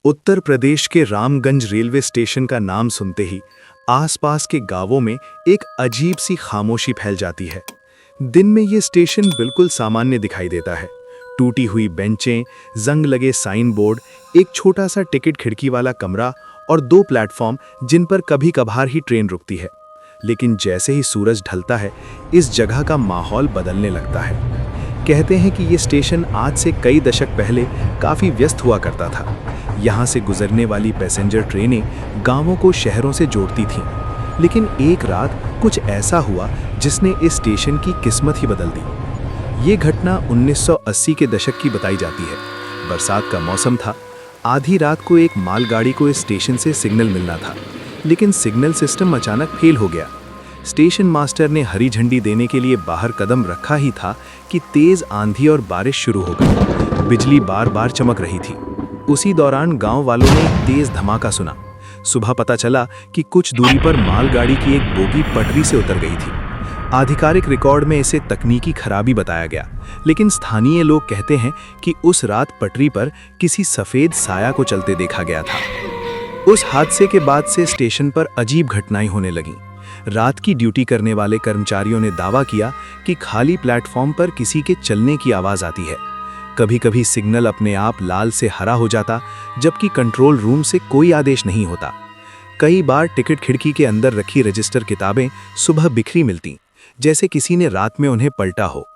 उत्तर प्रदेश के Ramganj railway station का नाम सुनते ही आसपास के गांवों में एक अजीब सी खामोशी फैल जाती है। दिन में ये स्टेशन बिल्कुल सामान्य दिखाई देता है। टूटी हुई बेंचें, जंग लगे साइन बोर्ड, एक छोटा सा टिकट खिड़की वाला कमरा और दो प्लेटफॉर्म जिन पर कभी कभार ही ट्रेन रुकती है। लेकिन जैसे ही सूरज ढलता है, इस जगह का माहौल बदलने लगता है। कहते हैं कि ये स्टेशन आज से कई दशक पहले काफ़ी व्यस्त हुआ करता था। यहाँ से गुजरने वाली पैसेंजर ट्रेनें गांवों को शहरों से जोड़ती थीं। लेकिन एक रात कुछ ऐसा हुआ जिसने इस स्टेशन की किस्मत ही बदल दी। ये घटना 1980 के दशक की बताई जाती है। बरसात का मौसम था। आधी रात को एक मालगाड़ी को इस स्टेशन से सिग्नल मिलना था, लेकिन सिग्नल सिस्टम अचानक फेल हो गया। स्टेशन मास्टर ने हरी झंडी देने के लिए बाहर कदम रखा ही था कि तेज आंधी और बारिश शुरू हो गई। बिजली बार बार चमक रही थी। उसी दौरान गांव वालों ने एक तेज धमाका सुना। सुबह पता चला कि कुछ दूरी पर मालगाड़ी की एक बोगी पटरी से उतर गई थी। आधिकारिक रिकॉर्ड में इसे तकनीकी खराबी बताया गया, लेकिन स्थानीय लोग कहते हैं कि उस रात पटरी पर किसी सफेद साया को चलते देखा गया था। उस हादसे के बाद से स्टेशन पर अजीब घटनाएं होने लगीं। रात की ड्यूटी करने वाले कर्मचारियों ने दावा किया कि खाली प्लेटफॉर्म पर किसी के चलने की आवाज आती है। कभी कभी सिग्नल अपने आप लाल से हरा हो जाता, जबकि कंट्रोल रूम से कोई आदेश नहीं होता। कई बार टिकट खिड़की के अंदर रखी रजिस्टर किताबें सुबह बिखरी मिलती, जैसे किसी ने रात में उन्हें पलटा हो।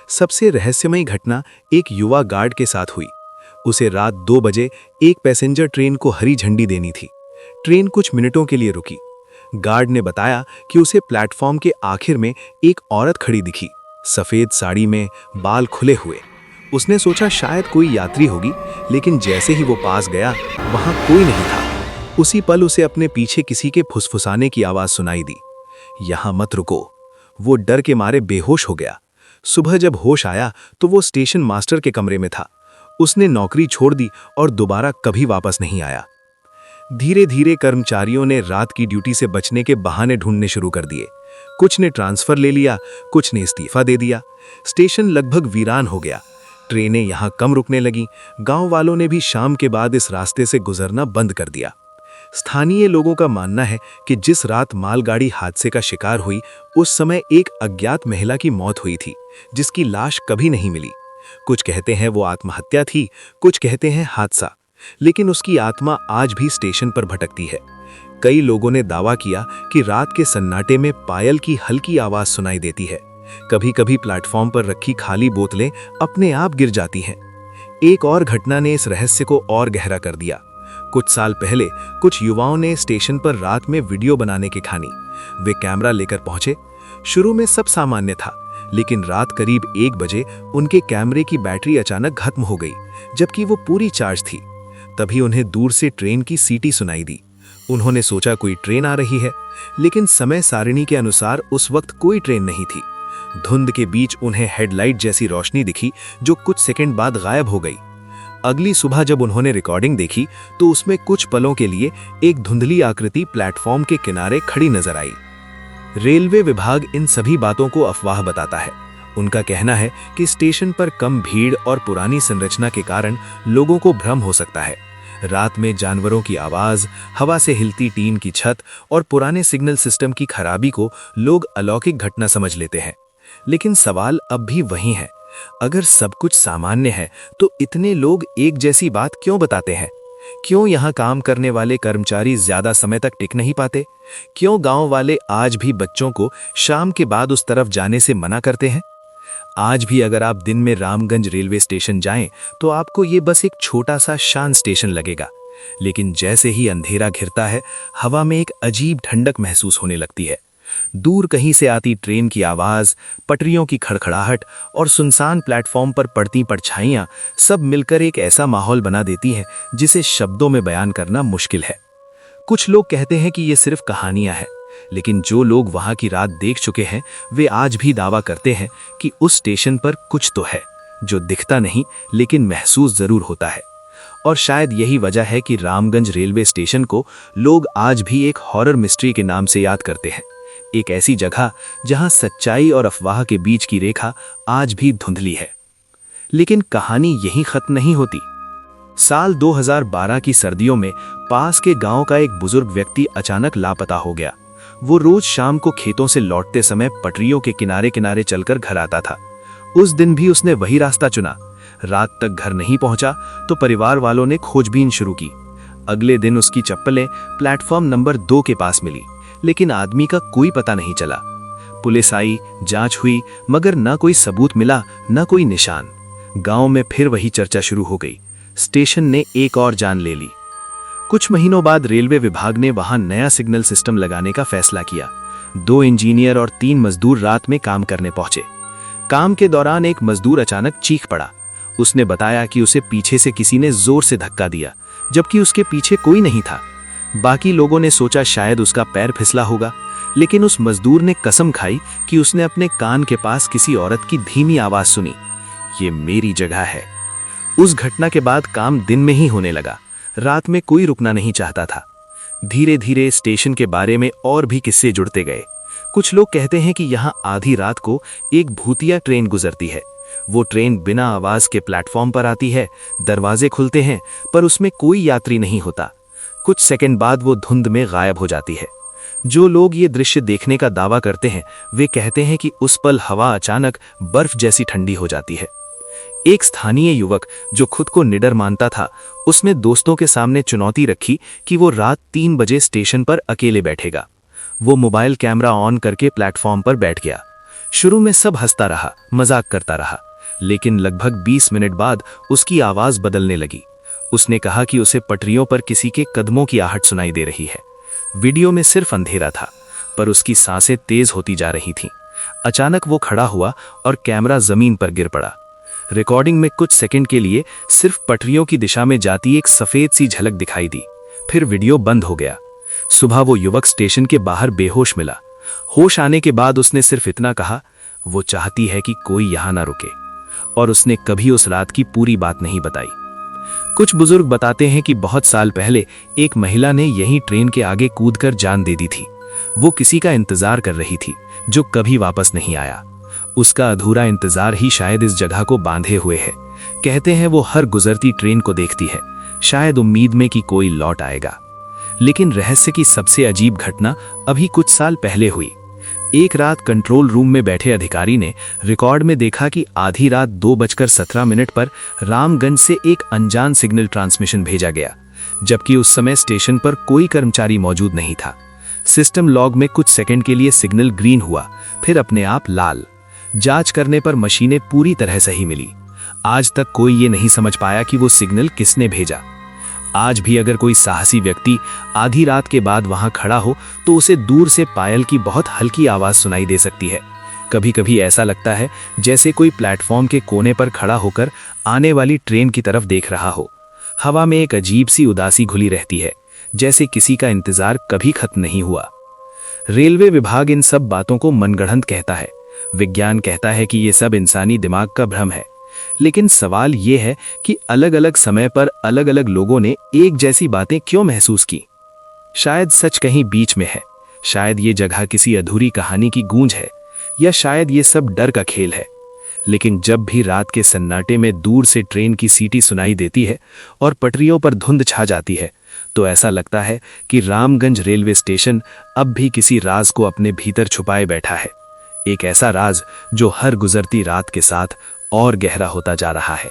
सबसे रहस्यमयी घटना एक युवा गार्ड के साथ हुई। उसे रात 2 बजे एक पैसेंजर ट्रेन को हरी झंडी देनी थी। ट्रेन कुछ मिनटों के लिए रुकी। गार्ड ने बताया कि उसे प्लेटफॉर्म के आखिर में एक औरत खड़ी दिखी, सफेद साड़ी में, बाल खुले हुए। उसने सोचा शायद कोई यात्री होगी, लेकिन जैसे ही वो पास गया, वहां कोई नहीं था। उसी पल उसे अपने पीछे किसी के फुसफुसाने की आवाज सुनाई दी, "यहां मत रुको।" वो डर के मारे बेहोश हो गया। सुबह जब होश आया तो वो स्टेशन मास्टर के कमरे में था। उसने नौकरी छोड़ दी और दोबारा कभी वापस नहीं आया। धीरे धीरे कर्मचारियों ने रात की ड्यूटी से बचने के बहाने ढूंढने शुरू कर दिए। कुछ ने ट्रांसफर ले लिया, कुछ ने इस्तीफा दे दिया। स्टेशन लगभग वीरान हो गया। ट्रेनें यहां कम रुकने लगीं। गांव वालों ने भी शाम के बाद इस रास्ते से गुजरना बंद कर दिया। स्थानीय लोगों का मानना है कि जिस रात मालगाड़ी हादसे का शिकार हुई, उस समय एक अज्ञात महिला की मौत हुई थी, जिसकी लाश कभी नहीं मिली। कुछ कहते हैं वो आत्महत्या थी, कुछ कहते हैं हादसा, लेकिन उसकी आत्मा आज भी स्टेशन पर भटकती है। कई लोगों ने दावा किया कि रात के सन्नाटे में पायल की हल्की आवाज सुनाई देती है। कभी कभी प्लेटफॉर्म पर रखी खाली बोतलें अपने आप गिर जाती हैं। एक और घटना ने इस रहस्य को और गहरा कर दिया। कुछ साल पहले कुछ युवाओं ने स्टेशन पर रात में वीडियो बनाने की ठानी। वे कैमरा लेकर पहुंचे। शुरू में सब सामान्य था, लेकिन रात करीब 1 बजे उनके कैमरे की बैटरी अचानक खत्म हो गई, जबकि वो पूरी चार्ज थी। तभी उन्हें दूर से ट्रेन की सीटी सुनाई दी। उन्होंने सोचा कोई ट्रेन आ रही है, लेकिन समय सारिणी के अनुसार उस वक्त कोई ट्रेन नहीं थी। धुंध के बीच उन्हें हेडलाइट जैसी रोशनी दिखी, जो कुछ सेकंड बाद गायब हो गई। अगली सुबह जब उन्होंने रिकॉर्डिंग देखी तो उसमें कुछ पलों के लिए एक धुंधली आकृति प्लेटफॉर्म के किनारे खड़ी नजर आई। रेलवे विभाग इन सभी बातों को अफवाह बताता है। उनका कहना है कि स्टेशन पर कम भीड़ और पुरानी संरचना के कारण लोगों को भ्रम हो सकता है। रात में जानवरों की आवाज, हवा से हिलती टीन की छत और पुराने सिग्नल सिस्टम की खराबी को लोग अलौकिक घटना समझ लेते हैं। लेकिन सवाल अब भी वही है, अगर सब कुछ सामान्य है तो इतने लोग एक जैसी बात क्यों बताते हैं? क्यों यहाँ काम करने वाले कर्मचारी ज्यादा समय तक टिक नहीं पाते? क्यों गांव वाले आज भी बच्चों को शाम के बाद उस तरफ जाने से मना करते हैं? आज भी अगर आप दिन में रामगंज रेलवे स्टेशन जाएं तो आपको ये बस एक छोटा सा शांत स्टेशन लगेगा, लेकिन जैसे ही अंधेरा घिरता है, हवा में एक अजीब ठंडक महसूस होने लगती है। दूर कहीं से आती ट्रेन की आवाज, पटरियों की खड़खड़ाहट और सुनसान प्लेटफॉर्म पर पड़ती परछाइयां सब मिलकर एक ऐसा माहौल बना देती हैं जिसे शब्दों में बयान करना मुश्किल है। कुछ लोग कहते हैं कि ये सिर्फ कहानियां हैं, लेकिन जो लोग वहां की रात देख चुके हैं वे आज भी दावा करते हैं कि उस स्टेशन पर कुछ तो है, जो दिखता नहीं लेकिन महसूस जरूर होता है। और शायद यही वजह है कि रामगंज रेलवे स्टेशन को लोग आज भी एक हॉरर मिस्ट्री के नाम से याद करते हैं। एक ऐसी जगह जहां सच्चाई और अफवाह के बीच की रेखा आज भी धुंधली है। लेकिन कहानी यहीं खत्म नहीं होती। साल 2012 की सर्दियों में पास के गांव का एक बुजुर्ग व्यक्ति अचानक लापता हो गया। वो रोज शाम को खेतों से लौटते समय पटरियों के किनारे किनारे चलकर घर आता था। उस दिन भी उसने वही रास्ता चुना। रात तक घर नहीं पहुंचा तो परिवार वालों ने खोजबीन शुरू की। अगले दिन उसकी चप्पलें प्लेटफॉर्म नंबर 2 के पास मिली, लेकिन आदमी का कोई पता नहीं चला। पुलिस आई, जांच हुई, मगर न कोई सबूत मिला, न कोई निशान। गांव में फिर वही चर्चा शुरू हो गई। स्टेशन ने एक और जान ले ली। कुछ महीनों बाद रेलवे विभाग ने वहां नया सिग्नल सिस्टम लगाने का फैसला किया। 2 इंजीनियर और 3 मजदूर रात में काम करने पहुंचे। काम के दौरान एक मजदूर अचानक चीख पड़ा। उसने बताया कि उसे पीछे से किसी ने जोर से धक्का दिया, जबकि उसके पीछे कोई नहीं था। बाकी लोगों ने सोचा शायद उसका पैर फिसला होगा, लेकिन उस मजदूर ने कसम खाई कि उसने अपने कान के पास किसी औरत की धीमी आवाज सुनी, ये मेरी जगह है। उस घटना के बाद काम दिन में ही होने लगा। रात में कोई रुकना नहीं चाहता था। धीरे धीरे स्टेशन के बारे में और भी किस्से जुड़ते गए। कुछ लोग कहते हैं कि यहाँ आधी रात को एक भूतिया ट्रेन गुजरती है। वो ट्रेन बिना आवाज के प्लेटफॉर्म पर आती है, दरवाजे खुलते हैं पर उसमें कोई यात्री नहीं होता। कुछ सेकंड बाद वो धुंध में गायब हो जाती है। जो लोग ये दृश्य देखने का दावा करते हैं वे कहते हैं कि उस पल हवा अचानक बर्फ जैसी ठंडी हो जाती है। एक स्थानीय युवक जो खुद को निडर मानता था, उसने दोस्तों के सामने चुनौती रखी कि वो रात 3 बजे स्टेशन पर अकेले बैठेगा। वो मोबाइल कैमरा ऑन करके प्लेटफॉर्म पर बैठ गया। शुरू में सब हंसता रहा, मजाक करता रहा, लेकिन लगभग 20 मिनट बाद उसकी आवाज बदलने लगी। उसने कहा कि उसे पटरियों पर किसी के कदमों की आहट सुनाई दे रही है। वीडियो में सिर्फ अंधेरा था, पर उसकी सांसें तेज होती जा रही थीं। अचानक वो खड़ा हुआ और कैमरा जमीन पर गिर पड़ा। रिकॉर्डिंग में कुछ सेकंड के लिए सिर्फ पटरियों की दिशा में जाती एक सफेद सी झलक दिखाई दी। फिर वीडियो बंद हो गया। सुबह वो युवक स्टेशन के बाहर बेहोश मिला। होश आने के बाद उसने सिर्फ इतना कहा, वो चाहती है कि कोई यहां ना रुके। और उसने कभी उस रात की पूरी बात नहीं बताई। कुछ बुजुर्ग बताते हैं कि बहुत साल पहले एक महिला ने यही ट्रेन के आगे कूदकर जान दे दी थी। वो किसी का इंतजार कर रही थी जो कभी वापस नहीं आया। उसका अधूरा इंतजार ही शायद इस जगह को बांधे हुए है। कहते हैं वो हर गुजरती ट्रेन को देखती है, शायद उम्मीद में कि कोई लौट आएगा। लेकिन रहस्य की सबसे अजीब घटना अभी कुछ साल पहले हुई। एक रात कंट्रोल रूम में बैठे अधिकारी ने रिकॉर्ड में देखा कि आधी रात 2:17 पर रामगंज से एक अनजान सिग्नल ट्रांसमिशन भेजा गया, जबकि उस समय स्टेशन पर कोई कर्मचारी मौजूद नहीं था। सिस्टम लॉग में कुछ सेकंड के लिए सिग्नल ग्रीन हुआ, फिर अपने आप लाल। जांच करने पर मशीनें पूरी तरह सही मिली। आज तक कोई ये नहीं समझ पाया कि वो सिग्नल किसने भेजा। आज भी अगर कोई साहसी व्यक्ति आधी रात के बाद वहां खड़ा हो तो उसे दूर से पायल की बहुत हल्की आवाज सुनाई दे सकती है। कभी कभी ऐसा लगता है जैसे कोई प्लेटफॉर्म के कोने पर खड़ा होकर आने वाली ट्रेन की तरफ देख रहा हो। हवा में एक अजीब सी उदासी घुली रहती है, जैसे किसी का इंतजार कभी खत्म नहीं हुआ। रेलवे विभाग इन सब बातों को मनगढ़ंत कहता है। विज्ञान कहता है कि ये सब इंसानी दिमाग का भ्रम है। लेकिन सवाल ये है कि अलग अलग समय पर अलग अलग लोगों ने एक जैसी बातें क्यों महसूस की। शायद सच कहीं बीच में है, शायद ये जगह किसी अधूरी कहानी की गूंज है, या शायद ये सब डर का खेल है। लेकिन जब भी रात के सन्नाटे में दूर से ट्रेन की सीटी सुनाई देती है और पटरियों पर धुंध छा जाती है, तो ऐसा लगता है कि रामगंज रेलवे स्टेशन अब भी किसी राज को अपने भीतर छुपाए बैठा है। एक ऐसा राज जो हर गुजरती रात के साथ और गहरा होता जा रहा है।